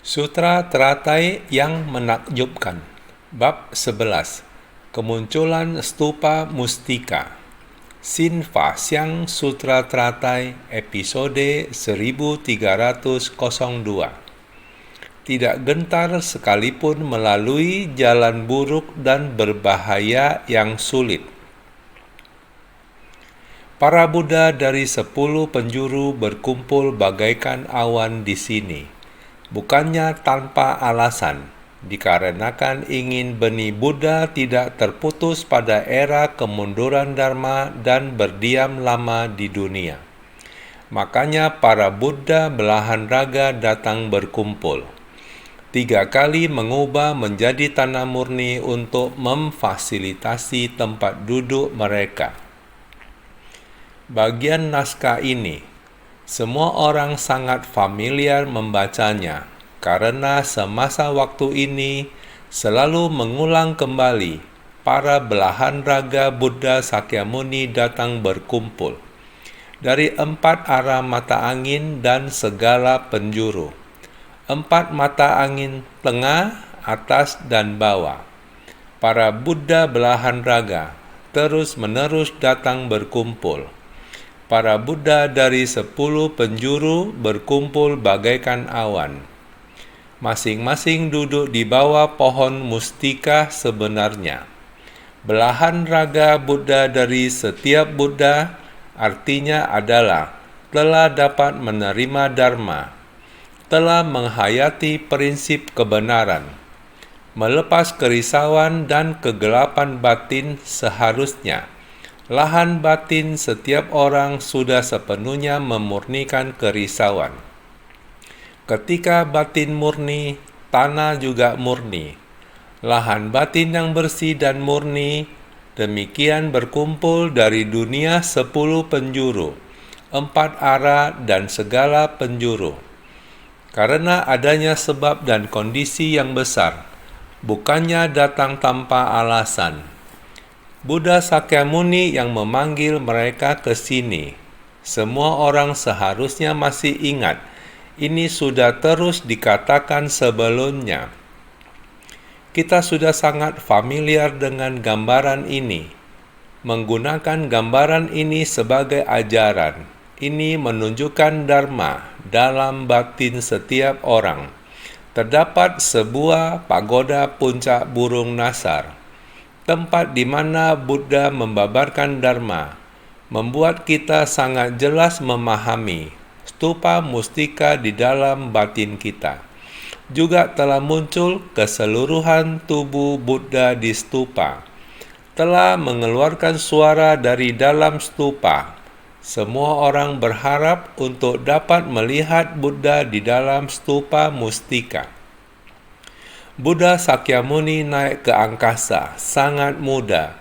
Sutra teratai yang menakjubkan. Bab 11. Kemunculan Stupa Mustika. Sinfa Siang Sutra Teratai episode 1302. Tidak gentar sekalipun melalui jalan buruk dan berbahaya yang sulit. Para Buddha dari 10 penjuru berkumpul bagaikan awan di sini. Bukannya tanpa alasan, dikarenakan ingin benih Buddha tidak terputus pada era kemunduran Dharma dan berdiam lama di dunia. Makanya para Buddha belahan raga datang berkumpul. 3 kali mengubah menjadi tanah murni untuk memfasilitasi tempat duduk mereka. Bagian naskah ini semua orang sangat familiar membacanya, karena semasa waktu ini selalu mengulang kembali para belahan raga Buddha Sakyamuni datang berkumpul dari 4 arah mata angin dan segala penjuru. 4 mata angin tengah, atas, dan bawah. Para Buddha belahan raga terus-menerus datang berkumpul. Para Buddha dari 10 penjuru berkumpul bagaikan awan. Masing-masing duduk di bawah pohon mustika sebenarnya. Belahan raga Buddha dari setiap Buddha artinya adalah telah dapat menerima Dharma, telah menghayati prinsip kebenaran, melepas kerisauan dan kegelapan batin seharusnya. Lahan batin setiap orang sudah sepenuhnya memurnikan kerisauan. Ketika batin murni, tanah juga murni. Lahan batin yang bersih dan murni, demikian berkumpul dari dunia 10 penjuru, 4 arah dan segala penjuru. Karena adanya sebab dan kondisi yang besar, bukannya datang tanpa alasan. Buddha Sakyamuni yang memanggil mereka ke sini. Semua orang seharusnya masih ingat, ini sudah terus dikatakan sebelumnya. Kita sudah sangat familiar dengan gambaran ini. Menggunakan gambaran ini sebagai ajaran, ini menunjukkan Dharma dalam batin setiap orang. Terdapat sebuah pagoda puncak burung nasar, tempat di mana Buddha membabarkan Dharma, membuat kita sangat jelas memahami stupa mustika di dalam batin kita. Juga telah muncul keseluruhan tubuh Buddha di stupa, telah mengeluarkan suara dari dalam stupa. Semua orang berharap untuk dapat melihat Buddha di dalam stupa mustika. Buddha Sakyamuni naik ke angkasa sangat mudah.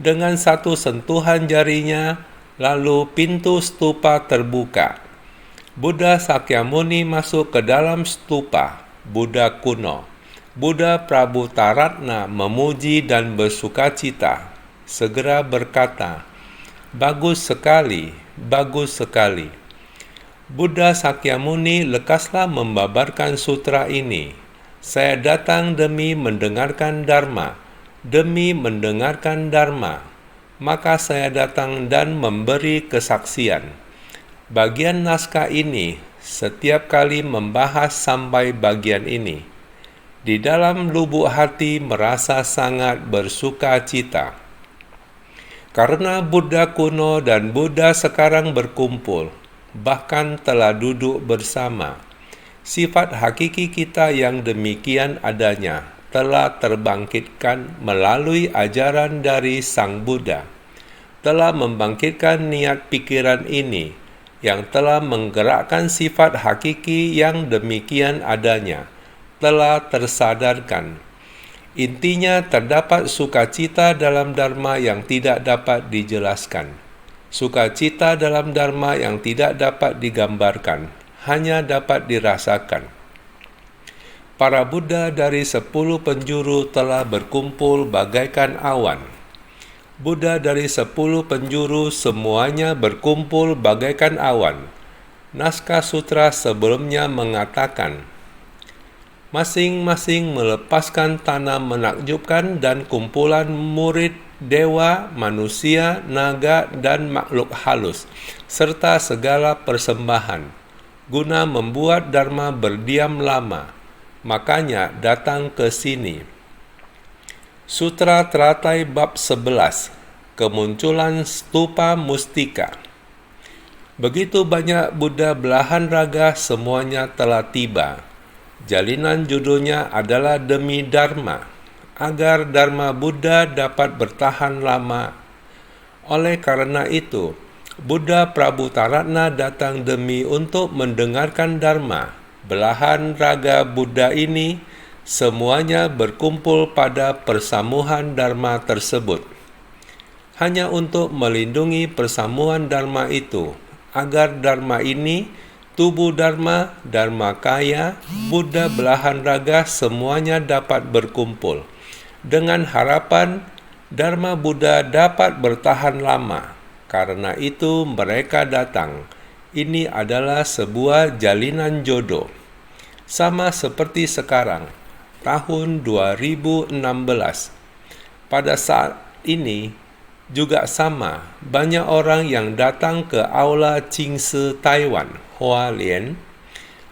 Dengan satu sentuhan jarinya, lalu pintu stupa terbuka. Buddha Sakyamuni masuk ke dalam stupa Buddha kuno. Buddha Prabhutaratna memuji dan bersukacita. Segera berkata, "Bagus sekali, bagus sekali." Buddha Sakyamuni lekaslah membabarkan sutra ini. Saya datang demi mendengarkan Dharma, demi mendengarkan Dharma. Maka saya datang dan memberi kesaksian. Bagian naskah ini setiap kali membahas sampai bagian ini. Di dalam lubuk hati merasa sangat bersuka cita. Karena Buddha kuno dan Buddha sekarang berkumpul, bahkan telah duduk bersama. Sifat hakiki kita yang demikian adanya telah terbangkitkan melalui ajaran dari Sang Buddha, telah membangkitkan niat pikiran ini yang telah menggerakkan sifat hakiki yang demikian adanya, telah tersadarkan. Intinya terdapat sukacita dalam Dharma yang tidak dapat dijelaskan. Sukacita dalam Dharma yang tidak dapat digambarkan, hanya dapat dirasakan. Para Buddha dari 10 penjuru telah berkumpul bagaikan awan. Buddha dari 10 penjuru semuanya berkumpul bagaikan awan. Naskah sutra sebelumnya mengatakan, Masing-masing melepaskan tanam menakjubkan dan kumpulan murid dewa, manusia, naga, dan makhluk halus, serta segala persembahan, guna membuat Dharma berdiam lama. Makanya datang ke sini. Sutra Teratai Bab 11, Kemunculan Stupa Mustika. Begitu banyak Buddha belahan raga semuanya telah tiba. Jalinan judulnya adalah demi Dharma, agar Dharma Buddha dapat bertahan lama. Oleh karena itu, Buddha Prabhutaratna datang demi untuk mendengarkan Dharma. Belahan raga Buddha ini semuanya berkumpul pada persamuhan Dharma tersebut. Hanya untuk melindungi persamuhan Dharma itu, agar Dharma ini, tubuh Dharma, Dharmakaya, Buddha belahan raga semuanya dapat berkumpul. Dengan harapan Dharma Buddha dapat bertahan lama. Karena itu mereka datang. Ini adalah sebuah jalinan jodoh. Sama seperti sekarang, tahun 2016. Pada saat ini juga sama, banyak orang yang datang ke Aula Qingse Taiwan, Hualien.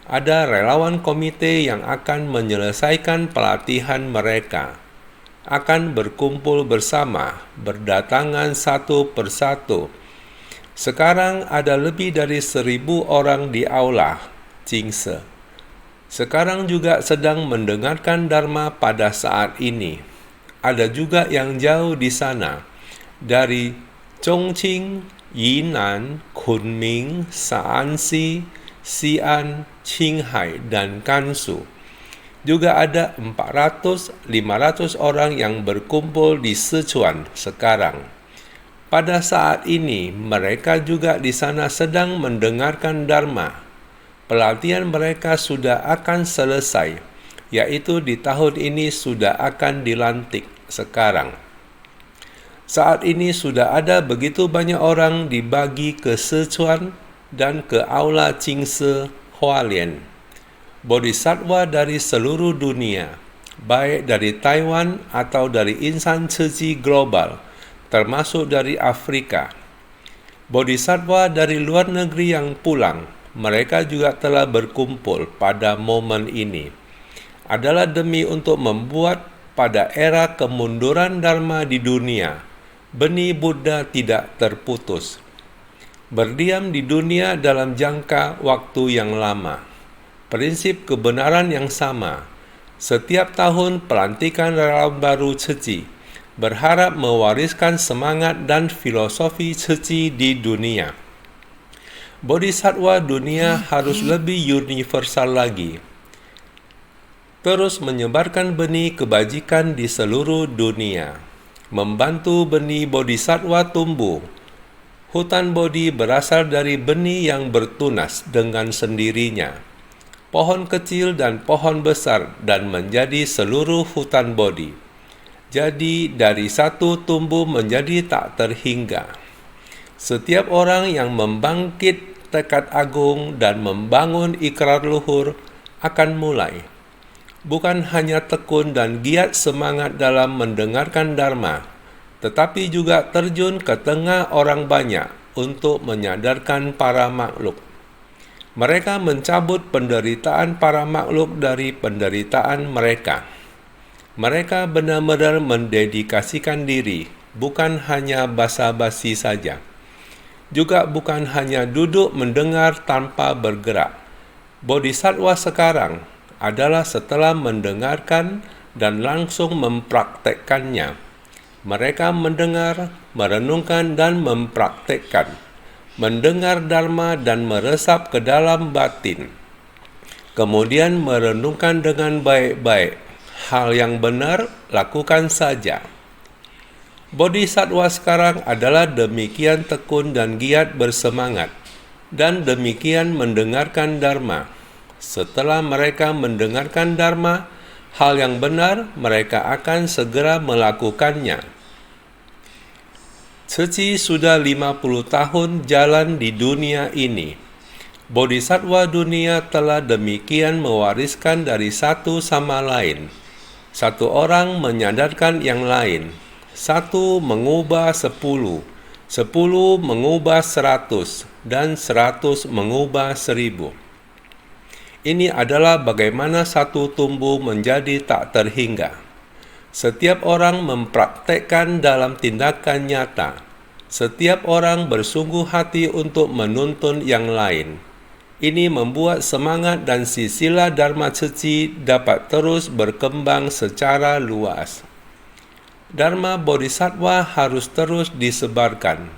Ada relawan komite yang akan menyelesaikan pelatihan mereka. Akan berkumpul bersama, berdatangan satu persatu. Sekarang ada lebih dari 1,000 orang di Aula Qingse. Sekarang juga sedang mendengarkan Dharma pada saat ini. Ada juga yang jauh di sana, dari Chongqing, Yinan, Kunming, Shaanxi, Xi'an, Qinghai, dan Gansu. Juga ada 400-500 orang yang berkumpul di Sichuan sekarang. Pada saat ini, mereka juga di sana sedang mendengarkan Dharma. Pelatihan mereka sudah akan selesai, yaitu di tahun ini sudah akan dilantik sekarang. Saat ini sudah ada begitu banyak orang dibagi ke Sichuan dan ke Aula Qingse Hualien. Bodhisattva dari seluruh dunia, baik dari Taiwan atau dari insan suci global, termasuk dari Afrika. Bodhisattva dari luar negeri yang pulang, mereka juga telah berkumpul pada momen ini. Adalah demi untuk membuat pada era kemunduran Dharma di dunia, benih Buddha tidak terputus. Berdiam di dunia dalam jangka waktu yang lama. Prinsip kebenaran yang sama. Setiap tahun pelantikan relawan baru Ceci berharap mewariskan semangat dan filosofi Ceci di dunia. Bodhisattva dunia harus lebih universal lagi. Terus menyebarkan benih kebajikan di seluruh dunia. Membantu benih bodhisattva tumbuh. Hutan Bodhi berasal dari benih yang bertunas dengan sendirinya. Pohon kecil dan pohon besar dan menjadi seluruh hutan Bodhi. Jadi dari satu tumbuh menjadi tak terhingga. Setiap orang yang membangkit tekad agung dan membangun ikrar luhur akan mulai. Bukan hanya tekun dan giat semangat dalam mendengarkan Dharma, tetapi juga terjun ke tengah orang banyak untuk menyadarkan para makhluk. Mereka mencabut penderitaan para makhluk dari penderitaan mereka. Mereka benar-benar mendedikasikan diri, bukan hanya basa-basi saja. Juga bukan hanya duduk mendengar tanpa bergerak. Bodhisattva sekarang adalah setelah mendengarkan dan langsung mempraktekkannya. Mereka mendengar, merenungkan dan mempraktekkan. Mendengar Dharma dan meresap ke dalam batin. Kemudian merenungkan dengan baik-baik. Hal yang benar, lakukan saja. Bodhisattva sekarang adalah demikian tekun dan giat bersemangat. Dan demikian mendengarkan Dharma. Setelah mereka mendengarkan Dharma, hal yang benar mereka akan segera melakukannya. Ceci sudah 50 tahun jalan di dunia ini. Bodhisattva dunia telah demikian mewariskan dari satu sama lain. Satu orang menyadarkan yang lain. Satu mengubah 10, 10 mengubah 100, dan 100 mengubah 1000. Ini adalah bagaimana satu tumbuh menjadi tak terhingga. Setiap orang mempraktekkan dalam tindakan nyata. Setiap orang bersungguh hati untuk menuntun yang lain. Ini membuat semangat dan silsilah Dharma Ceci dapat terus berkembang secara luas. Dharma Bodhisattva harus terus disebarkan.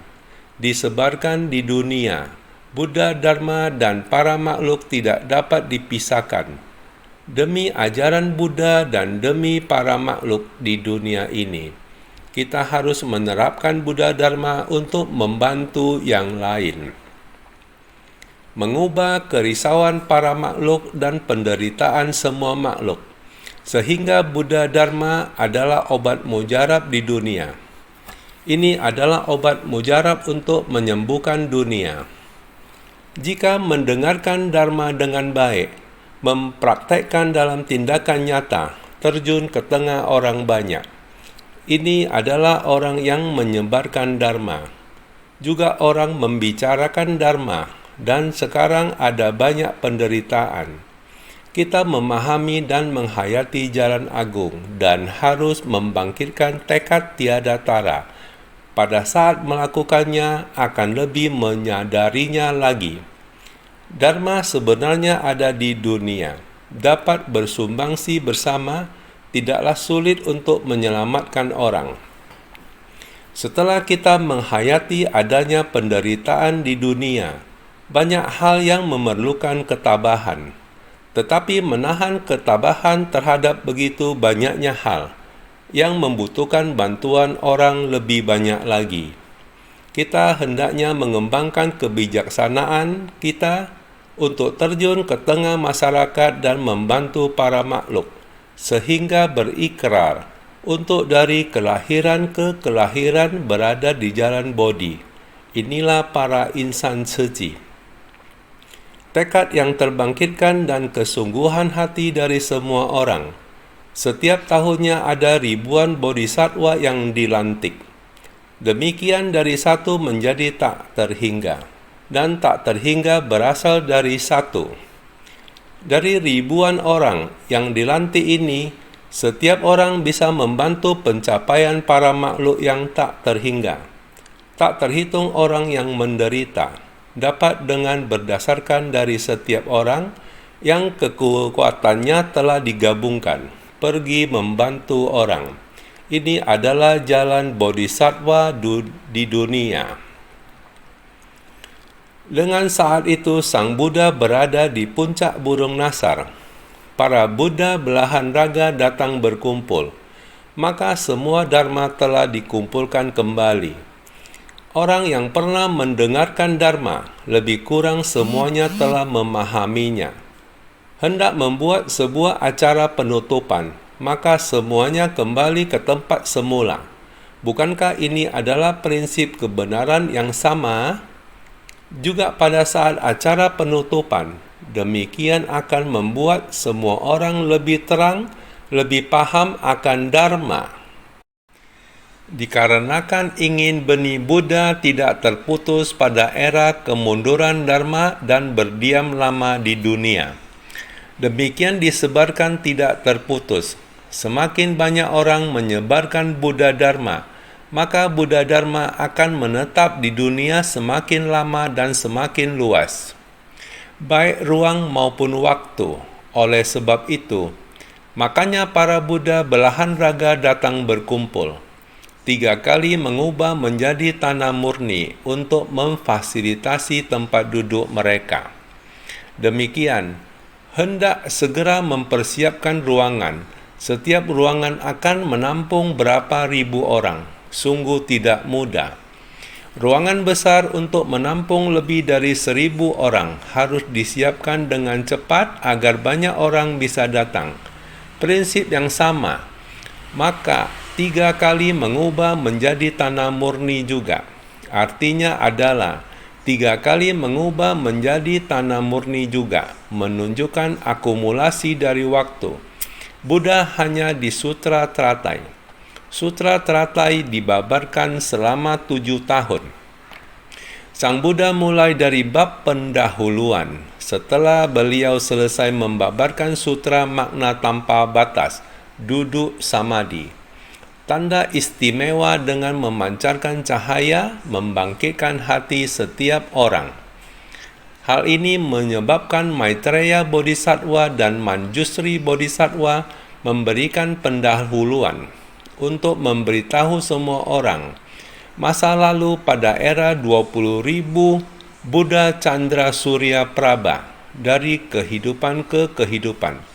Disebarkan di dunia. Buddha, Dharma, dan para makhluk tidak dapat dipisahkan. Demi ajaran Buddha dan demi para makhluk di dunia ini, kita harus menerapkan Buddha Dharma untuk membantu yang lain. Mengubah kerisauan para makhluk dan penderitaan semua makhluk, sehingga Buddha Dharma adalah obat mujarab di dunia. Ini adalah obat mujarab untuk menyembuhkan dunia. Jika mendengarkan Dharma dengan baik, mempraktekkan dalam tindakan nyata, terjun ke tengah orang banyak, ini adalah orang yang menyebarkan Dharma. Juga orang membicarakan Dharma. Dan sekarang ada banyak penderitaan. Kita memahami dan menghayati jalan agung dan harus membangkitkan tekad tiada tara. Pada saat melakukannya akan lebih menyadarinya lagi. Dharma sebenarnya ada di dunia. Dapat bersumbangsi bersama, tidaklah sulit untuk menyelamatkan orang. Setelah kita menghayati adanya penderitaan di dunia, banyak hal yang memerlukan ketabahan, tetapi menahan ketabahan terhadap begitu banyaknya hal yang membutuhkan bantuan orang lebih banyak lagi. Kita hendaknya mengembangkan kebijaksanaan kita untuk terjun ke tengah masyarakat dan membantu para makhluk, sehingga berikrar untuk dari kelahiran ke kelahiran berada di jalan Bodhi. Inilah para insan suci. Tekad yang terbangkitkan dan kesungguhan hati dari semua orang. Setiap tahunnya ada ribuan bodhisattva yang dilantik. Demikian dari satu menjadi tak terhingga. Dan tak terhingga berasal dari satu. Dari ribuan orang yang dilantik ini, setiap orang bisa membantu pencapaian para makhluk yang tak terhingga. Tak terhitung orang yang menderita. Dapat dengan berdasarkan dari setiap orang yang kekuatannya telah digabungkan, pergi membantu orang. Ini adalah jalan bodhisattva di dunia. Dengan saat itu, Sang Buddha berada di puncak burung nasar. Para Buddha belahan raga datang berkumpul. Maka semua Dharma telah dikumpulkan kembali. Orang yang pernah mendengarkan Dharma, lebih kurang semuanya telah memahaminya. Hendak membuat sebuah acara penutupan, maka semuanya kembali ke tempat semula. Bukankah ini adalah prinsip kebenaran yang sama? Juga pada saat acara penutupan, demikian akan membuat semua orang lebih terang, lebih paham akan Dharma. Dikarenakan ingin benih Buddha tidak terputus pada era kemunduran Dharma dan berdiam lama di dunia. Demikian disebarkan tidak terputus. Semakin banyak orang menyebarkan Buddha Dharma, maka Buddha Dharma akan menetap di dunia semakin lama dan semakin luas, baik ruang maupun waktu. Oleh sebab itu, makanya para Buddha belahan raga datang berkumpul. 3 kali mengubah menjadi tanah murni untuk memfasilitasi tempat duduk mereka. Demikian, hendak segera mempersiapkan ruangan. Setiap ruangan akan menampung berapa ribu orang. Sungguh tidak mudah. Ruangan besar untuk menampung lebih dari 1.000 orang harus disiapkan dengan cepat agar banyak orang bisa datang. Prinsip yang sama. Maka 3 kali mengubah menjadi tanah murni juga. Artinya adalah 3 kali mengubah menjadi tanah murni juga, menunjukkan akumulasi dari waktu. Buddha hanya di Sutra Teratai. Sutra Teratai dibabarkan selama 7 tahun. Sang Buddha mulai dari bab pendahuluan. Setelah beliau selesai membabarkan sutra makna tanpa batas, duduk samadhi. Tanda istimewa dengan memancarkan cahaya, membangkitkan hati setiap orang. Hal ini menyebabkan Maitreya Bodhisattva dan Manjusri Bodhisattva memberikan pendahuluan untuk memberitahu semua orang masa lalu pada era 20.000 Buddha Chandra Surya Prabha dari kehidupan ke kehidupan.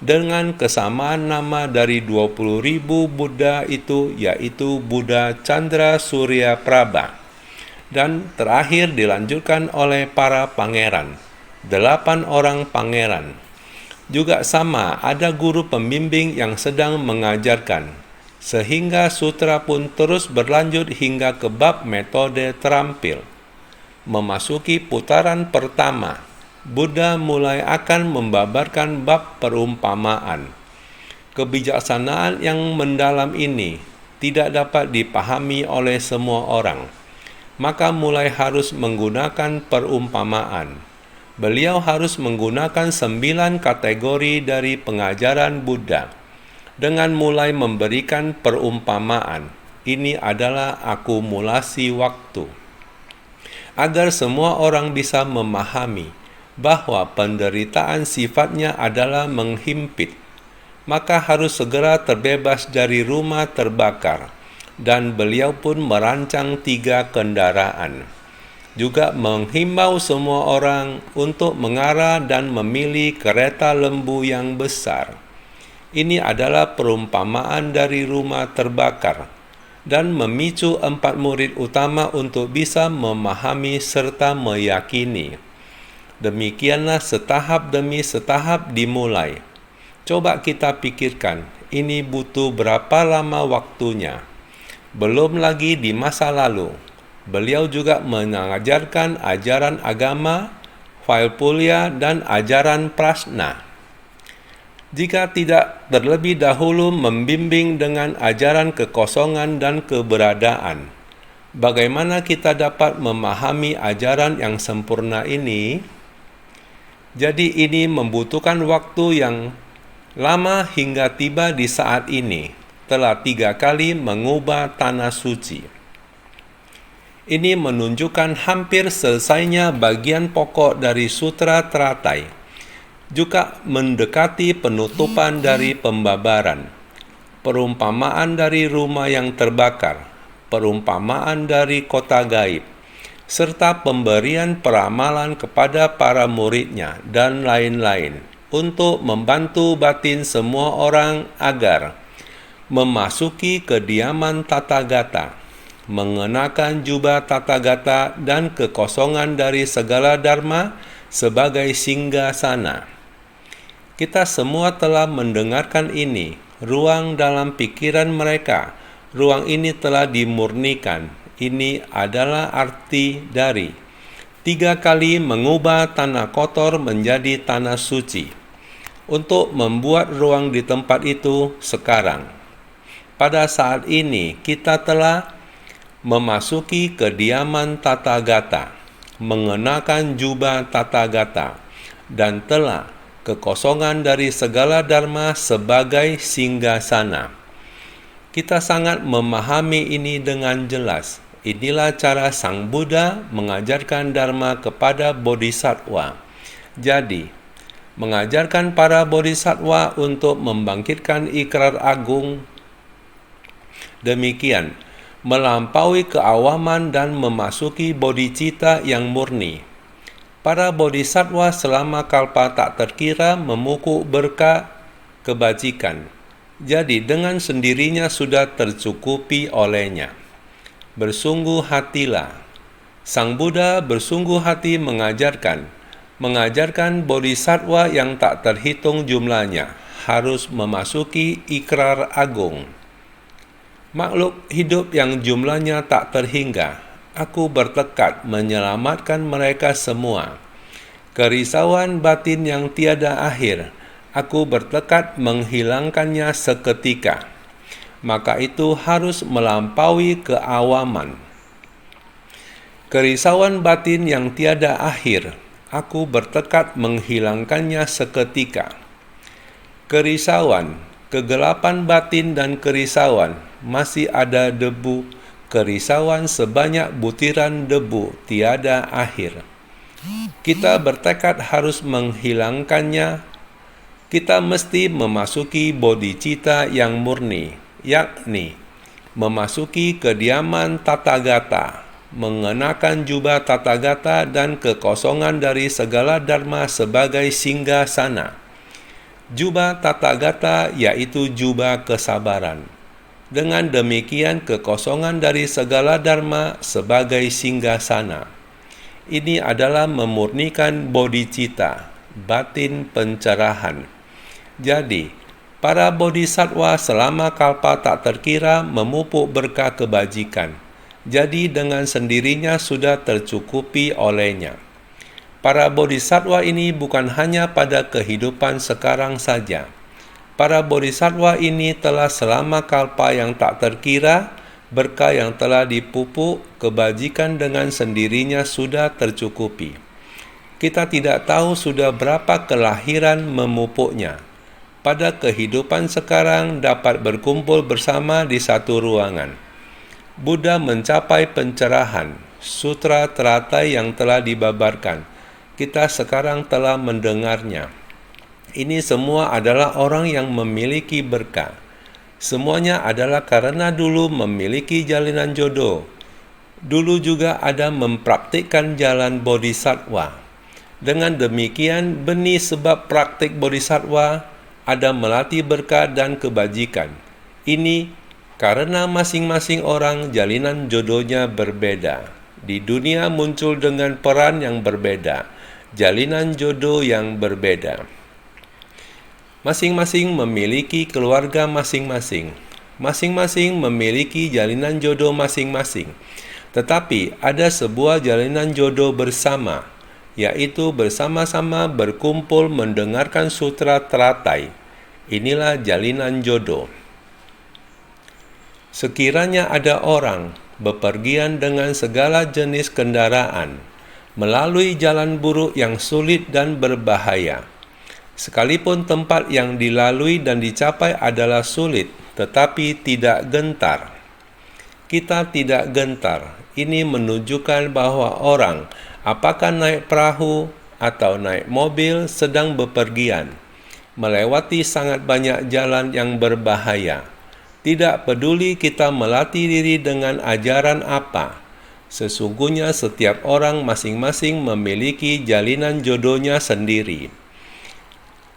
Dengan kesamaan nama dari 20.000 Buddha itu, yaitu Buddha Chandra Surya Prabha. Dan terakhir dilanjutkan oleh para pangeran, 8 orang pangeran. Juga sama, ada guru pembimbing yang sedang mengajarkan, sehingga sutra pun terus berlanjut hingga ke bab metode terampil. Memasuki putaran pertama, Buddha mulai akan membabarkan bab perumpamaan. Kebijaksanaan yang mendalam ini tidak dapat dipahami oleh semua orang, maka mulai harus menggunakan perumpamaan. Beliau harus menggunakan 9 kategori dari pengajaran Buddha. Dengan mulai memberikan perumpamaan, ini adalah akumulasi waktu. Agar semua orang bisa memahami bahwa penderitaan sifatnya adalah menghimpit, maka harus segera terbebas dari rumah terbakar, dan beliau pun merancang 3 kendaraan. Juga menghimbau semua orang untuk mengarah dan memilih kereta lembu yang besar. Ini adalah perumpamaan dari rumah terbakar, dan memicu 4 murid utama untuk bisa memahami serta meyakini. Demikianlah setahap demi setahap dimulai. Coba kita pikirkan, ini butuh berapa lama waktunya. Belum lagi di masa lalu, beliau juga mengajarkan ajaran agama, Vaipulya, dan ajaran prasna. Jika tidak terlebih dahulu membimbing dengan ajaran kekosongan dan keberadaan, bagaimana kita dapat memahami ajaran yang sempurna ini? Jadi ini membutuhkan waktu yang lama hingga tiba di saat ini, telah 3 kali mengubah tanah suci. Ini menunjukkan hampir selesainya bagian pokok dari Sutra Teratai, juga mendekati penutupan dari pembabaran. Perumpamaan dari rumah yang terbakar, perumpamaan dari kota gaib, serta pemberian peramalan kepada para muridnya dan lain-lain untuk membantu batin semua orang agar memasuki kediaman Tathagata, mengenakan jubah Tathagata dan kekosongan dari segala dharma sebagai singgasana. Kita semua telah mendengarkan ini. Ruang dalam pikiran mereka, ruang ini telah dimurnikan. Ini adalah arti dari 3 kali mengubah tanah kotor menjadi tanah suci, untuk membuat ruang di tempat itu sekarang. Pada saat ini kita telah memasuki kediaman Tathagata, mengenakan jubah Tathagata, dan telah kekosongan dari segala dharma sebagai singgasana. Kita sangat memahami ini dengan jelas. Inilah cara Sang Buddha mengajarkan dharma kepada bodhisattva. Jadi, mengajarkan para bodhisattva untuk membangkitkan ikrar agung. Demikian, melampaui keawaman dan memasuki bodhicitta yang murni. Para bodhisattva selama kalpa tak terkira memukuk berkah kebajikan. Jadi dengan sendirinya sudah tercukupi olehnya. Bersungguh hatilah. Sang Buddha bersungguh hati mengajarkan bodhisattva yang tak terhitung jumlahnya harus memasuki ikrar agung. Makhluk hidup yang jumlahnya tak terhingga Aku bertekad menyelamatkan mereka semua. Kerisauan batin yang tiada akhir, aku bertekad menghilangkannya seketika. Maka itu harus melampaui keawaman. Kerisauan batin yang tiada akhir, aku bertekad menghilangkannya seketika. Kerisauan, kegelapan batin dan kerisauan, masih ada debu, kerisauan sebanyak butiran debu tiada akhir. Kita bertekad harus menghilangkannya. Kita mesti memasuki bodhicitta yang murni, yakni memasuki kediaman Tathagata, mengenakan jubah Tathagata dan kekosongan dari segala dharma sebagai singgasana. Jubah Tathagata yaitu jubah kesabaran. Dengan demikian kekosongan dari segala dharma sebagai singgasana. Ini adalah memurnikan bodhicitta, batin pencerahan. Jadi, para bodhisattva selama kalpa tak terkira memupuk berkah kebajikan. Jadi dengan sendirinya sudah tercukupi olehnya. Para bodhisattva ini bukan hanya pada kehidupan sekarang saja. Para bodhisattva ini telah selama kalpa yang tak terkira, berkah yang telah dipupuk, kebajikan dengan sendirinya sudah tercukupi. Kita tidak tahu sudah berapa kelahiran memupuknya. Pada kehidupan sekarang dapat berkumpul bersama di satu ruangan. Buddha mencapai pencerahan, sutra teratai yang telah dibabarkan. Kita sekarang telah mendengarnya. Ini semua adalah orang yang memiliki berkah. Semuanya adalah karena dulu memiliki jalinan jodoh. Dulu juga ada mempraktikkan jalan bodhisattva. Dengan demikian, benih sebab praktik bodhisattva ada melatih berkah dan kebajikan. Ini karena masing-masing orang jalinan jodohnya berbeda. Di dunia muncul dengan peran yang berbeda, jalinan jodoh yang berbeda. Masing-masing memiliki keluarga masing-masing. Masing-masing memiliki jalinan jodoh masing-masing. Tetapi ada sebuah jalinan jodoh bersama, yaitu bersama-sama berkumpul mendengarkan sutra teratai. Inilah jalinan jodoh. Sekiranya ada orang bepergian dengan segala jenis kendaraan, melalui jalan buruk yang sulit dan berbahaya, sekalipun tempat yang dilalui dan dicapai adalah sulit, tetapi tidak gentar. Kita tidak gentar. Ini menunjukkan bahwa orang, apakah naik perahu atau naik mobil, sedang bepergian, melewati sangat banyak jalan yang berbahaya. Tidak peduli kita melatih diri dengan ajaran apa. Sesungguhnya setiap orang masing-masing memiliki jalinan jodohnya sendiri.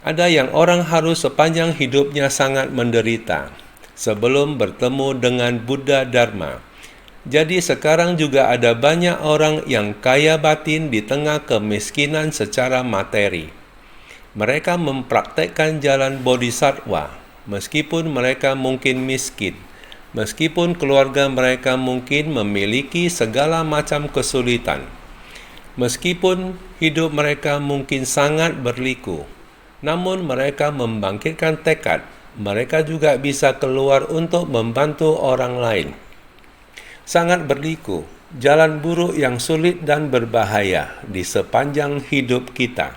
Ada yang orang harus sepanjang hidupnya sangat menderita sebelum bertemu dengan Buddha Dharma. Jadi sekarang juga ada banyak orang yang kaya batin di tengah kemiskinan secara materi. Mereka mempraktekkan jalan bodhisattva, meskipun mereka mungkin miskin, meskipun keluarga mereka mungkin memiliki segala macam kesulitan, meskipun hidup mereka mungkin sangat berliku. Namun mereka membangkitkan tekad, mereka juga bisa keluar untuk membantu orang lain. Sangat berliku, jalan buruk yang sulit dan berbahaya di sepanjang hidup kita.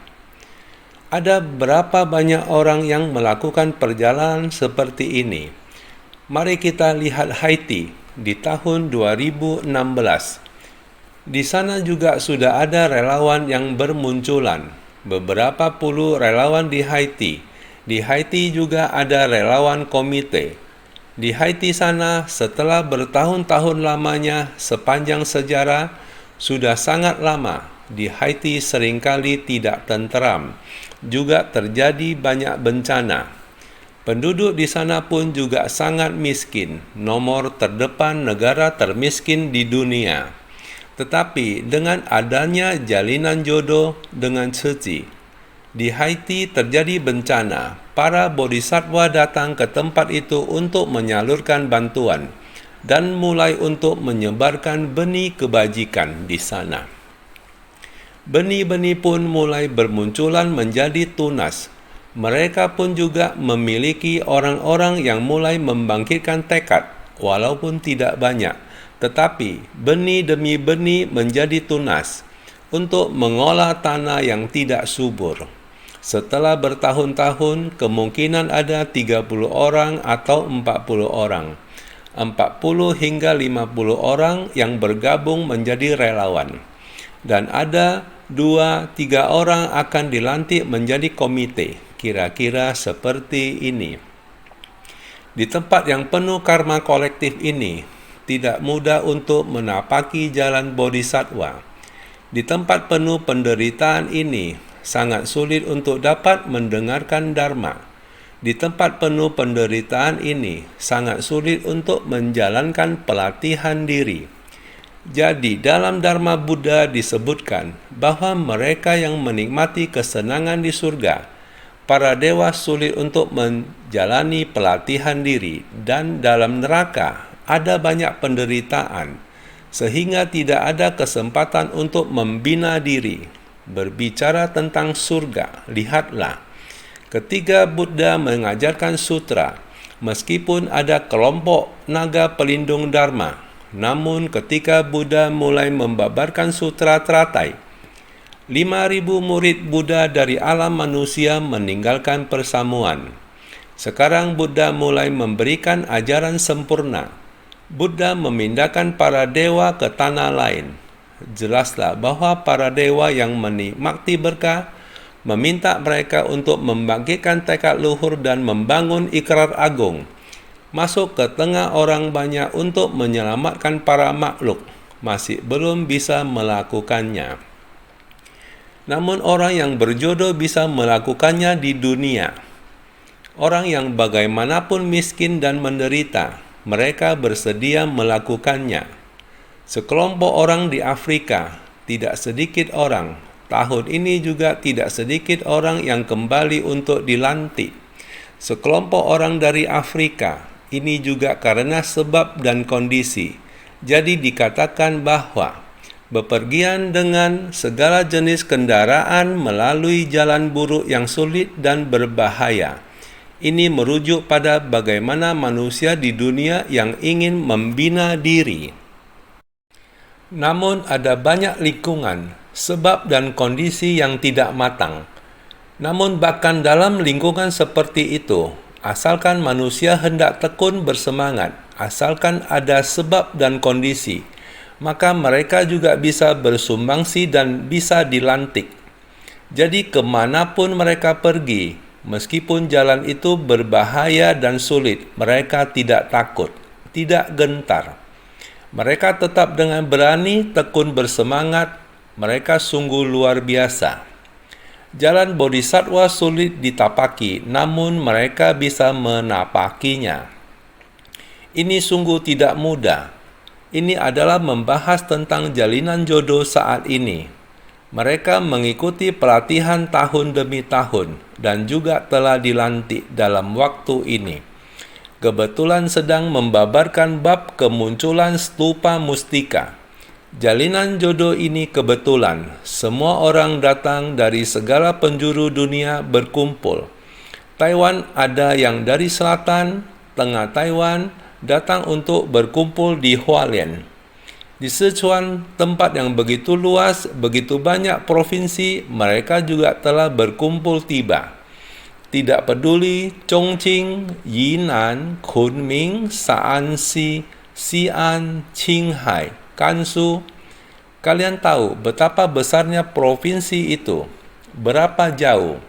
Ada berapa banyak orang yang melakukan perjalanan seperti ini? Mari kita lihat Haiti di tahun 2016. Di sana juga sudah ada relawan yang bermunculan. Beberapa puluh relawan di Haiti. Di Haiti juga ada relawan komite. Di Haiti sana, setelah bertahun-tahun lamanya sepanjang sejarah, sudah sangat lama, di Haiti seringkali tidak tenteram. Juga terjadi banyak bencana. Penduduk di sana pun juga sangat miskin, nomor terdepan negara termiskin di dunia. Tetapi dengan adanya jalinan jodoh dengan suci, di Haiti terjadi bencana. Para bodhisattva datang ke tempat itu untuk menyalurkan bantuan. dan mulai untuk menyebarkan benih kebajikan di sana. Benih-benih pun mulai bermunculan menjadi tunas. Mereka pun juga memiliki orang-orang yang mulai membangkitkan tekad, walaupun tidak banyak, tetapi benih demi benih menjadi tunas untuk mengolah tanah yang tidak subur. Setelah bertahun-tahun, kemungkinan ada 30 orang atau 40 orang. 40 hingga 50 orang yang bergabung menjadi relawan. Dan ada 2-3 orang akan dilantik menjadi komite, kira-kira seperti ini. Di tempat yang penuh karma kolektif ini, tidak mudah untuk menapaki jalan bodhisattva. Di tempat penuh penderitaan ini, sangat sulit untuk dapat mendengarkan dharma. Di tempat penuh penderitaan ini, sangat sulit untuk menjalankan pelatihan diri. Jadi, dalam Dharma Buddha disebutkan bahwa mereka yang menikmati kesenangan di surga, para dewa sulit untuk menjalani pelatihan diri, dan dalam neraka ada banyak penderitaan, sehingga tidak ada kesempatan untuk membina diri. Berbicara tentang surga, lihatlah, ketika Buddha mengajarkan sutra, meskipun ada kelompok naga pelindung Dharma, namun ketika Buddha mulai membabarkan sutra teratai, 5.000 murid Buddha dari alam manusia meninggalkan persamuan. Sekarang Buddha mulai memberikan ajaran sempurna. Buddha memindahkan para dewa ke tanah lain. Jelaslah bahwa para dewa yang menikmati berkah meminta mereka untuk membangkitkan tekad luhur dan membangun ikrar agung, masuk ke tengah orang banyak untuk menyelamatkan para makhluk, masih belum bisa melakukannya. Namun orang yang berjodoh bisa melakukannya di dunia. Orang yang bagaimanapun miskin dan menderita, mereka bersedia melakukannya. Sekelompok orang di Afrika, tidak sedikit orang, tahun ini juga tidak sedikit orang yang kembali untuk dilantik. Sekelompok orang dari Afrika, ini juga karena sebab dan kondisi. Jadi dikatakan bahwa bepergian dengan segala jenis kendaraan melalui jalan buruk yang sulit dan berbahaya. Ini merujuk pada bagaimana manusia di dunia yang ingin membina diri. Namun ada banyak lingkungan, sebab dan kondisi yang tidak matang. Namun bahkan dalam lingkungan seperti itu, asalkan manusia hendak tekun bersemangat, asalkan ada sebab dan kondisi, maka mereka juga bisa bersumbangsi dan bisa dilantik. Jadi kemanapun mereka pergi, meskipun jalan itu berbahaya dan sulit, mereka tidak takut, tidak gentar. Mereka tetap dengan berani, tekun bersemangat, mereka sungguh luar biasa. Jalan bodhisattva sulit ditapaki, namun mereka bisa menapakinya. Ini sungguh tidak mudah. Ini adalah membahas tentang jalinan jodoh saat ini. Mereka mengikuti pelatihan tahun demi tahun dan juga telah dilantik dalam waktu ini. Kebetulan sedang membabarkan bab kemunculan stupa mustika. Jalinan jodoh ini kebetulan. Semua orang datang dari segala penjuru dunia berkumpul. Taiwan ada yang dari selatan, tengah Taiwan, datang untuk berkumpul di Hualien. Di Sichuan, tempat yang begitu luas, begitu banyak provinsi, mereka juga telah berkumpul tiba. Tidak peduli Chongqing, Yinan, Kunming, Shaanxi, Xi'an, Qinghai, Gansu. Kalian tahu betapa besarnya provinsi itu, berapa jauh.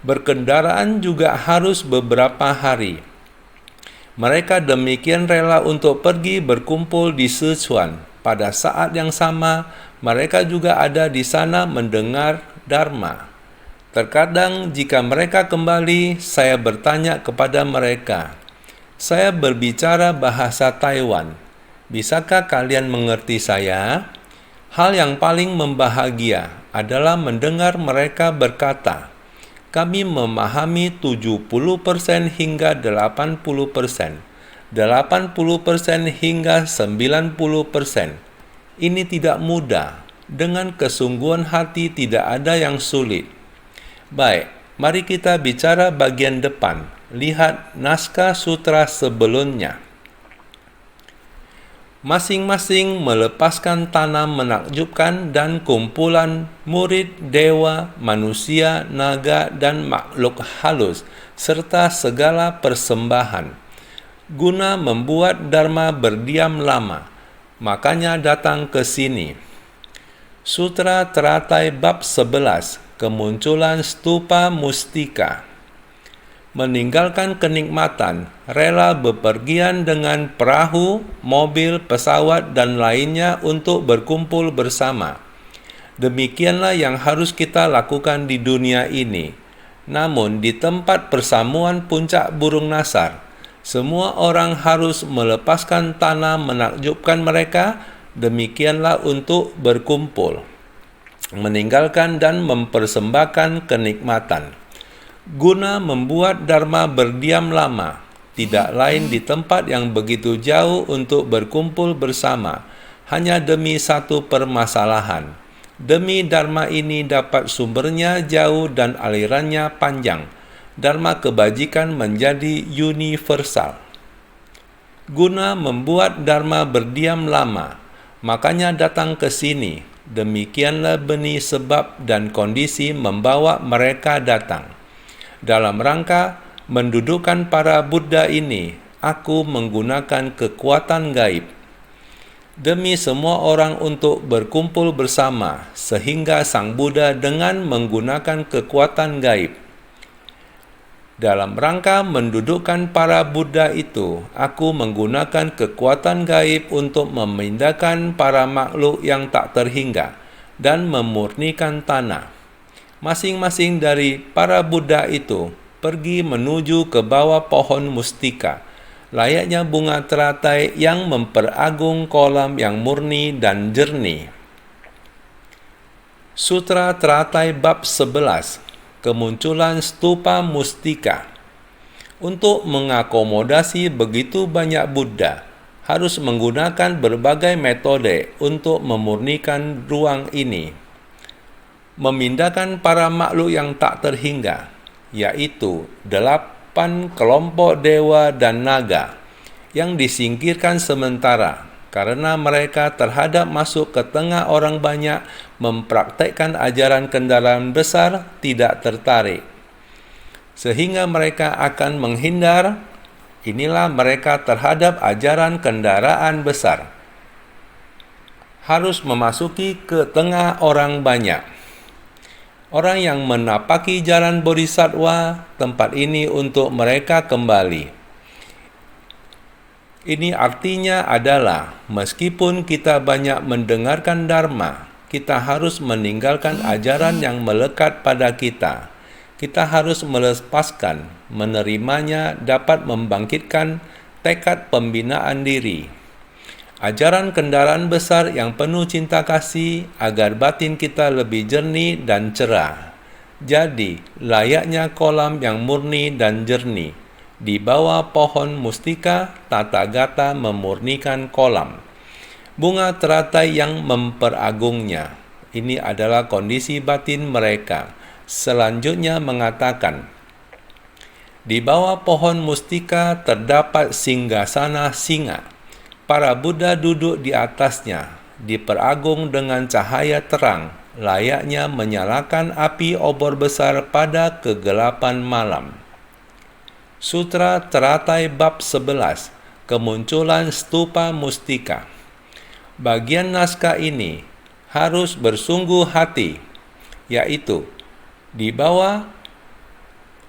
Berkendaraan juga harus beberapa hari. Mereka demikian rela untuk pergi berkumpul di Sichuan. Pada saat yang sama, mereka juga ada di sana mendengar Dharma. Terkadang jika mereka kembali, saya bertanya kepada mereka, saya berbicara bahasa Taiwan. Bisakah kalian mengerti saya? Hal yang paling membahagia adalah mendengar mereka berkata, kami memahami 70% hingga 80%. 80% hingga 90%. Ini tidak mudah. Dengan kesungguhan hati tidak ada yang sulit. Baik, mari kita bicara bagian depan. Lihat naskah sutra sebelumnya. Masing-masing melepaskan tanam menakjubkan dan kumpulan murid, dewa, manusia, naga, dan makhluk halus, serta segala persembahan, guna membuat Dharma berdiam lama. Makanya datang ke sini. Sutra Teratai Bab 11, Kemunculan Stupa Mustika. Meninggalkan kenikmatan, rela bepergian dengan perahu, mobil, pesawat, dan lainnya untuk berkumpul bersama. Demikianlah yang harus kita lakukan di dunia ini. Namun, di tempat persamuan puncak burung nasar, semua orang harus melepaskan tanah menakjubkan mereka. Demikianlah untuk berkumpul, meninggalkan dan mempersembahkan kenikmatan, guna membuat Dharma berdiam lama, tidak lain di tempat yang begitu jauh untuk berkumpul bersama, hanya demi satu permasalahan. Demi Dharma ini dapat sumbernya jauh dan alirannya panjang. Dharma kebajikan menjadi universal. Guna membuat Dharma berdiam lama, makanya datang ke sini. Demikianlah benih, sebab, dan kondisi membawa mereka datang. Dalam rangka mendudukkan para Buddha ini, aku menggunakan kekuatan gaib demi semua orang untuk berkumpul bersama, sehingga Sang Buddha dengan menggunakan kekuatan gaib. Dalam rangka mendudukkan para Buddha itu, aku menggunakan kekuatan gaib untuk memindahkan para makhluk yang tak terhingga dan memurnikan tanah. Masing-masing dari para Buddha itu pergi menuju ke bawah pohon mustika, layaknya bunga teratai yang memperagung kolam yang murni dan jernih. Sutra Teratai Bab 11, Kemunculan Stupa Mustika. Untuk mengakomodasi begitu banyak Buddha, harus menggunakan berbagai metode untuk memurnikan ruang ini. Memindahkan para makhluk yang tak terhingga, yaitu 8 kelompok dewa dan naga yang disingkirkan sementara karena mereka terhadap masuk ke tengah orang banyak mempraktekkan ajaran kendaraan besar tidak tertarik, sehingga mereka akan menghindar. Inilah mereka terhadap ajaran kendaraan besar, harus memasuki ke tengah orang banyak. Orang yang menapaki jalan bodhisattva, tempat ini untuk mereka kembali. Ini artinya adalah, meskipun kita banyak mendengarkan Dharma, kita harus meninggalkan ajaran yang melekat pada kita. Kita harus melepaskan, menerimanya dapat membangkitkan tekad pembinaan diri. Ajaran kendaraan besar yang penuh cinta kasih agar batin kita lebih jernih dan cerah. Jadi, layaknya kolam yang murni dan jernih. Di bawah pohon mustika, Tathagata memurnikan kolam. Bunga teratai yang memperagungnya. Ini adalah kondisi batin mereka. Selanjutnya mengatakan, di bawah pohon mustika terdapat singgasana singa. Para Buddha duduk di atasnya, diperagung dengan cahaya terang, layaknya menyalakan api obor besar pada kegelapan malam. Sutra Teratai Bab 11, Kemunculan Stupa Mustika. Bagian naskah ini harus bersungguh hati, yaitu di bawah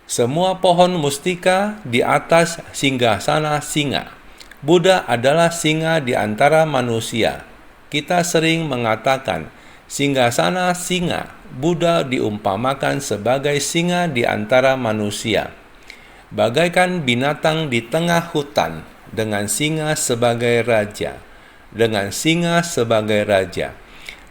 semua pohon mustika, di atas singgasana singa. Buddha adalah singa di antara manusia. Kita sering mengatakan, singgasana singa. Buddha diumpamakan sebagai singa di antara manusia. Bagaikan binatang di tengah hutan, dengan singa sebagai raja. Dengan singa sebagai raja.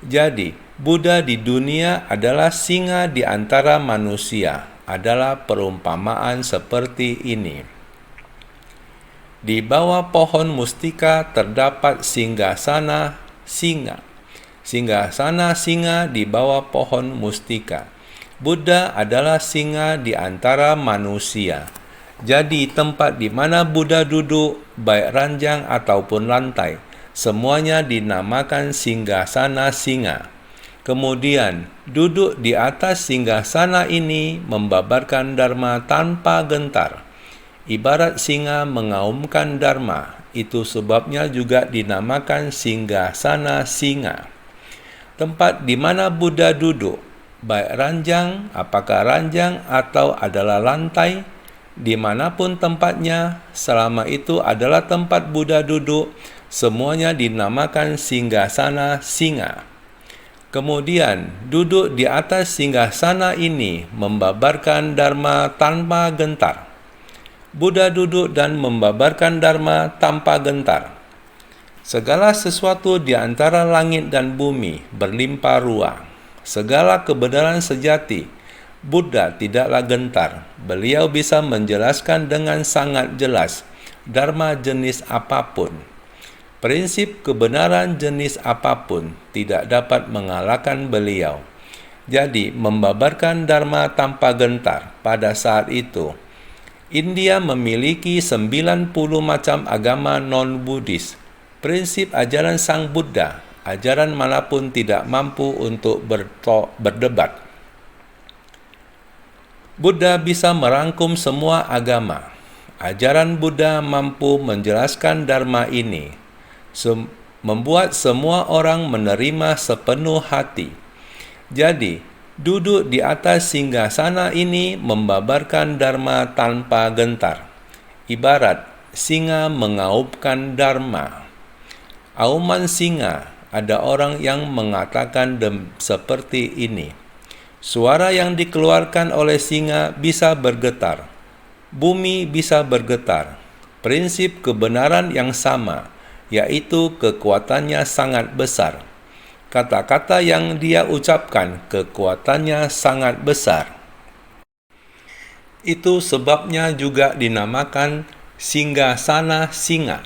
Jadi, Buddha di dunia adalah singa di antara manusia. Adalah perumpamaan seperti ini. Di bawah pohon mustika terdapat singgasana singa. Singgasana singa di bawah pohon mustika. Buddha adalah singa di antara manusia. Jadi tempat di mana Buddha duduk, baik ranjang ataupun lantai, semuanya dinamakan singgasana singa. Kemudian, duduk di atas singgasana ini membabarkan dharma tanpa gentar. Ibarat singa mengaumkan dharma, itu sebabnya juga dinamakan singgasana singa. Tempat di mana Buddha duduk, baik ranjang, apakah ranjang atau adalah lantai, dimanapun tempatnya, selama itu adalah tempat Buddha duduk, semuanya dinamakan singgasana singa. Kemudian, duduk di atas singgasana ini membabarkan dharma tanpa gentar. Buddha duduk dan membabarkan dharma tanpa gentar. Segala sesuatu di antara langit dan bumi berlimpah ruah. Segala kebenaran sejati. Buddha tidaklah gentar. Beliau bisa menjelaskan dengan sangat jelas dharma jenis apapun. Prinsip kebenaran jenis apapun tidak dapat mengalahkan beliau. Jadi, membabarkan dharma tanpa gentar pada saat itu. India memiliki 90 macam agama non-Buddhis. Prinsip ajaran Sang Buddha, ajaran manapun tidak mampu untuk berdebat. Buddha bisa merangkum semua agama. Ajaran Buddha mampu menjelaskan dharma ini, membuat semua orang menerima sepenuh hati. Jadi, duduk di atas singgasana ini membabarkan dharma tanpa gentar. Ibarat singa mengaumkan dharma. Auman singa, ada orang yang mengatakan seperti ini. Suara yang dikeluarkan oleh singa bisa bergetar. Bumi bisa bergetar. Prinsip kebenaran yang sama, yaitu kekuatannya sangat besar. Kata-kata yang dia ucapkan kekuatannya sangat besar. Itu sebabnya juga dinamakan singgasana singa.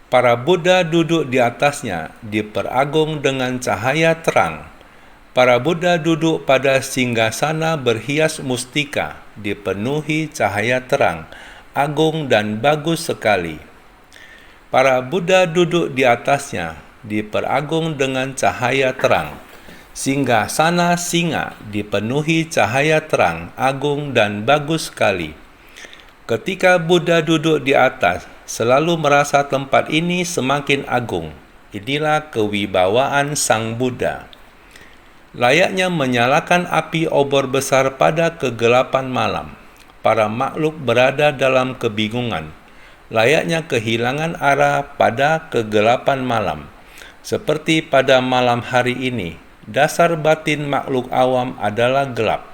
Para Buddha duduk di atasnya diperagung dengan cahaya terang. Para Buddha duduk pada singgasana berhias mustika, dipenuhi cahaya terang, agung dan bagus sekali. Para Buddha duduk di atasnya diperagung dengan cahaya terang. Singgasana singa dipenuhi cahaya terang, agung dan bagus sekali. Ketika Buddha duduk di atas, selalu merasa tempat ini semakin agung. Inilah kewibawaan Sang Buddha. Layaknya menyalakan api obor besar pada kegelapan malam. Para makhluk berada dalam kebingungan. Layaknya kehilangan arah pada kegelapan malam. Seperti pada malam hari ini, dasar batin makhluk awam adalah gelap.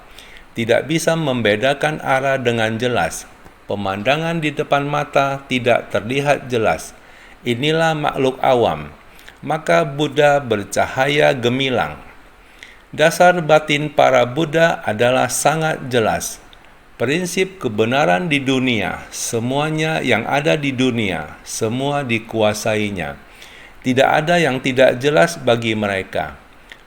Tidak bisa membedakan arah dengan jelas. Pemandangan di depan mata tidak terlihat jelas. Inilah makhluk awam. Maka Buddha bercahaya gemilang. Dasar batin para Buddha adalah sangat jelas. Prinsip kebenaran di dunia, semuanya yang ada di dunia, semua dikuasainya. Tidak ada yang tidak jelas bagi mereka.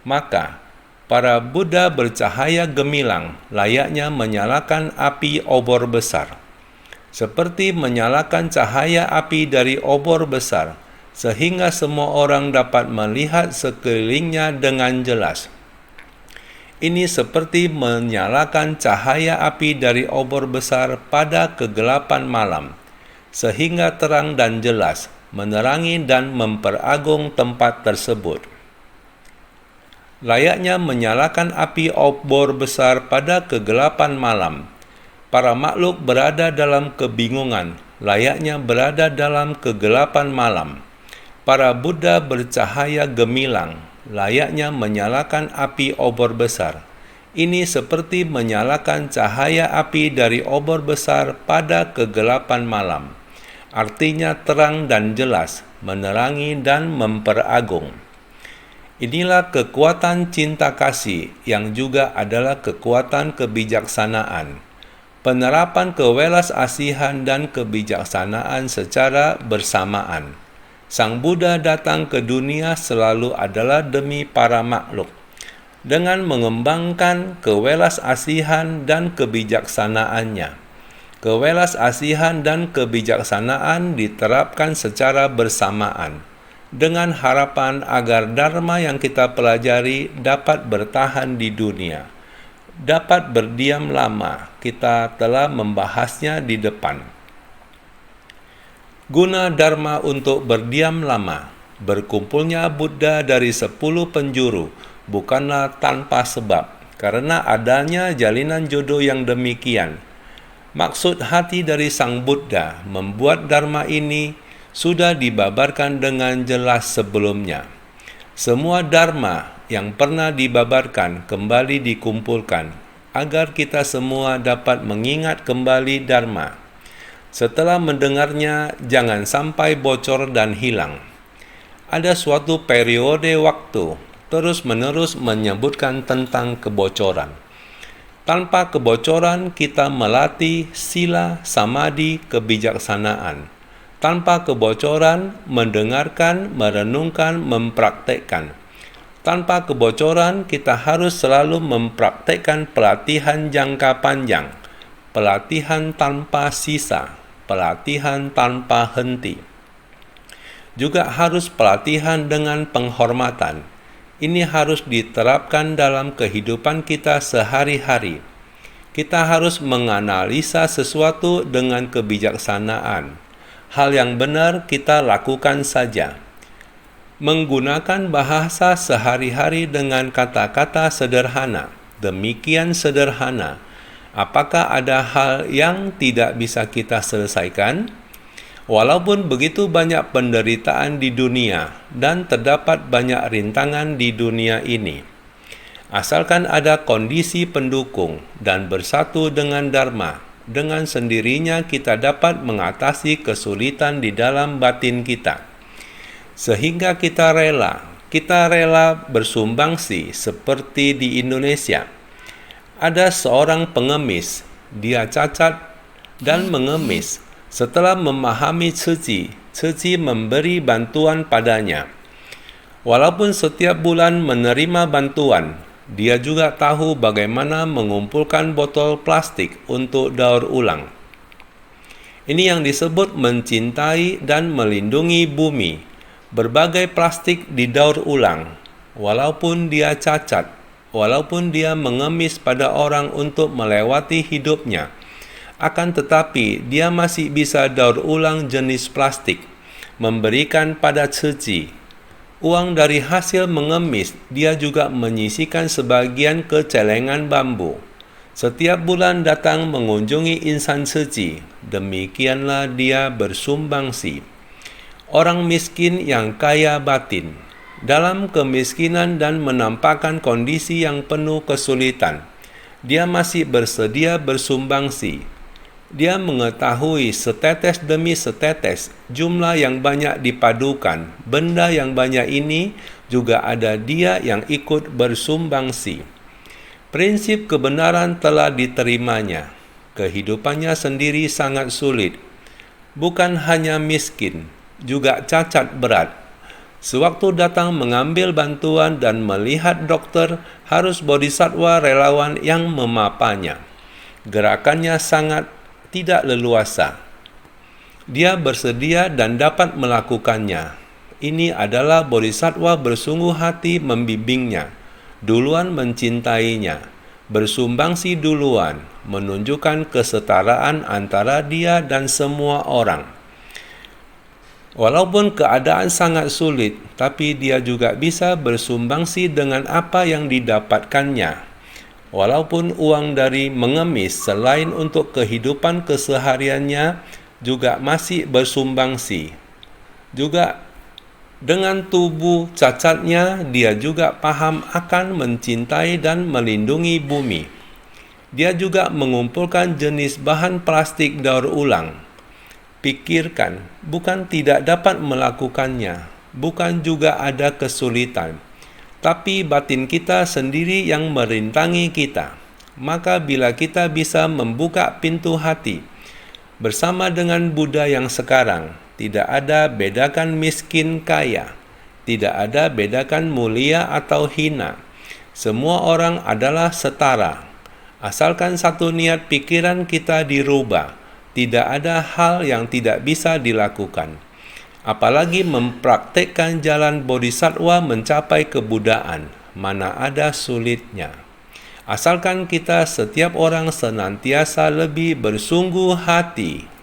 Maka, para Buddha bercahaya gemilang, layaknya menyalakan api obor besar. Seperti menyalakan cahaya api dari obor besar, sehingga semua orang dapat melihat sekelilingnya dengan jelas. Ini seperti menyalakan cahaya api dari obor besar pada kegelapan malam, sehingga terang dan jelas, menerangi dan memperagung tempat tersebut. Layaknya menyalakan api obor besar pada kegelapan malam. Para makhluk berada dalam kebingungan, layaknya berada dalam kegelapan malam. Para Buddha bercahaya gemilang, layaknya menyalakan api obor besar. Ini seperti menyalakan cahaya api dari obor besar pada kegelapan malam. Artinya terang dan jelas, menerangi dan memperagung. Inilah kekuatan cinta kasih yang juga adalah kekuatan kebijaksanaan. penerapan kewelasasihan dan kebijaksanaan secara bersamaan. Sang Buddha datang ke dunia selalu adalah demi para makhluk. Dengan mengembangkan kewelasasihan dan kebijaksanaannya. Kewelasasihan dan kebijaksanaan diterapkan secara bersamaan, dengan harapan agar dharma yang kita pelajari dapat bertahan di dunia, dapat berdiam lama. Kita telah membahasnya di depan. Guna dharma untuk berdiam lama. Berkumpulnya Buddha dari 10 penjuru bukanlah tanpa sebab, karena adanya jalinan jodoh yang demikian. Maksud hati dari Sang Buddha membuat dharma ini sudah dibabarkan dengan jelas sebelumnya. Semua dharma yang pernah dibabarkan kembali dikumpulkan, agar kita semua dapat mengingat kembali dharma. Setelah mendengarnya, jangan sampai bocor dan hilang. Ada suatu periode waktu terus-menerus menyebutkan tentang kebocoran. Tanpa kebocoran, kita melatih sila, samadhi, kebijaksanaan. Tanpa kebocoran, mendengarkan, merenungkan, mempraktekkan. Tanpa kebocoran, kita harus selalu mempraktekkan pelatihan jangka panjang, pelatihan tanpa sisa, pelatihan tanpa henti. Juga harus pelatihan dengan penghormatan. Ini harus diterapkan dalam kehidupan kita sehari-hari. Kita harus menganalisa sesuatu dengan kebijaksanaan. Hal yang benar kita lakukan saja. Menggunakan bahasa sehari-hari dengan kata-kata sederhana. Demikian sederhana. Apakah ada hal yang tidak bisa kita selesaikan? Walaupun begitu banyak penderitaan di dunia dan terdapat banyak rintangan di dunia ini, asalkan ada kondisi pendukung dan bersatu dengan dharma, dengan sendirinya kita dapat mengatasi kesulitan di dalam batin kita. Sehingga kita rela bersumbangsi seperti di Indonesia. Ada seorang pengemis, dia cacat dan mengemis. Setelah memahami Ciji memberi bantuan padanya. Walaupun setiap bulan menerima bantuan, dia juga tahu bagaimana mengumpulkan botol plastik untuk daur ulang. Ini yang disebut mencintai dan melindungi bumi. Berbagai plastik didaur ulang, walaupun dia cacat, walaupun dia mengemis pada orang untuk melewati hidupnya. Akan tetapi, dia masih bisa daur ulang jenis plastik, memberikan pada Ciji. Uang dari hasil mengemis, dia juga menyisihkan sebagian ke celengan bambu. Setiap bulan datang mengunjungi insan Ciji, demikianlah dia bersumbangsi. Orang miskin yang kaya batin, dalam kemiskinan dan menampakkan kondisi yang penuh kesulitan, dia masih bersedia bersumbangsi. Dia mengetahui setetes demi setetes jumlah yang banyak dipadukan. Benda yang banyak ini juga ada dia yang ikut bersumbangsi. Prinsip kebenaran telah diterimanya. Kehidupannya sendiri sangat sulit. Bukan hanya miskin, juga cacat berat. Sewaktu datang mengambil bantuan dan melihat dokter, harus bodhisattva relawan yang memapanya. Gerakannya sangat tidak leluasa. Dia bersedia dan dapat melakukannya. Ini adalah bodhisattva bersungguh hati membimbingnya, duluan mencintainya, bersumbangsi duluan, menunjukkan kesetaraan antara dia dan semua orang. Walaupun keadaan sangat sulit, tapi dia juga bisa bersumbangsi dengan apa yang didapatkannya. Walaupun uang dari mengemis selain untuk kehidupan kesehariannya juga masih bersumbangsi. Juga dengan tubuh cacatnya, dia juga paham akan mencintai dan melindungi bumi. Dia juga mengumpulkan jenis bahan plastik daur ulang. Pikirkan, bukan tidak dapat melakukannya, bukan juga ada kesulitan. Tapi batin kita sendiri yang merintangi kita. Maka bila kita bisa membuka pintu hati, bersama dengan Buddha yang sekarang, tidak ada bedakan miskin kaya, tidak ada bedakan mulia atau hina. Semua orang adalah setara. Asalkan satu niat pikiran kita dirubah, tidak ada hal yang tidak bisa dilakukan. Apalagi mempraktekkan jalan bodhisattva mencapai kebuddhaan, mana ada sulitnya. Asalkan kita setiap orang senantiasa lebih bersungguh hati